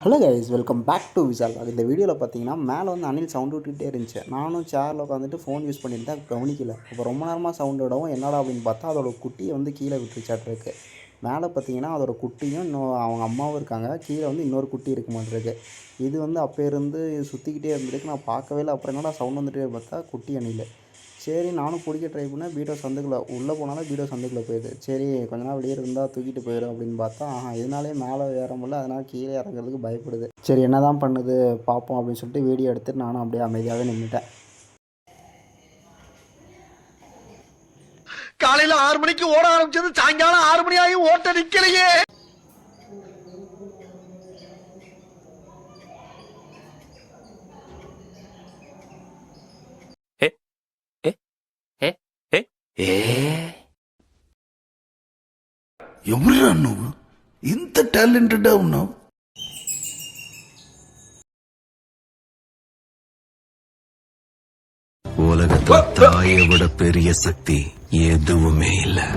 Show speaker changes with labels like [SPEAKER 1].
[SPEAKER 1] Hello guys, welcome back to Vishal. இந்த வீடியோவில் பார்த்தீங்கன்னா மேலே வந்து அணில் சவுண்டு விட்டுக்கிட்டே இருந்துச்சு. நானும் சேரில் உட்காந்துட்டு ஃபோன் யூஸ் பண்ணிட்டு தான் கவனிக்கல. அப்போ ரொம்ப நேரமாக சவுண்டு விடவும் என்னடா அப்படின்னு பார்த்தா அதோட குட்டியை வந்து கீழே விட்டுருச்சாட்டிருக்கு. மேலே பார்த்தீங்கன்னா அதோட குட்டியும் இன்னும் அவங்க அம்மாவும் இருக்காங்க. கீழே வந்து இன்னொரு குட்டி இருக்க மாட்டிருக்கு. இது வந்து அப்போ இருந்து சுற்றிக்கிட்டே இருந்திருக்கு. நான் பார்க்கவே இல்லை. அப்புறம் என்னடா சவுண்ட் வந்துட்டே பார்த்தா குட்டி அணில். சரி நானும் பிடிக்க ட்ரை பண்ணேன். பீடோ சந்துக்குள்ளே உள்ளே போனாலும் பீடோ சந்துக்குள்ளே போயிடுது. சரி கொஞ்ச நாள் வெளியே இருந்தால் தூக்கிட்டு போயிடும் அப்படின்னு பார்த்தா இதனாலே மேலே ஏற முடியல. அதனால் கீழே இறங்குறதுக்கு பயப்படுது. சரி என்ன தான் பண்ணுது பார்ப்போம் அப்படின்னு சொல்லிட்டு வீடியோ எடுத்துட்டு நானும் அப்படியே அமைதியாகவே நின்றுட்டேன்.
[SPEAKER 2] காலையில 6 மணிக்கு ஓட ஆரம்பிச்சது சாயங்காலம் 6 மணி ஆகி ஓட்ட நிக்கலையே.
[SPEAKER 3] ఎవరురా నువ్వు ఇంత టాలెంటెడ్ ఉన్నావు? உலகத்துல தாயை விட பெரிய சக்தி எதுவுமே இல்லை.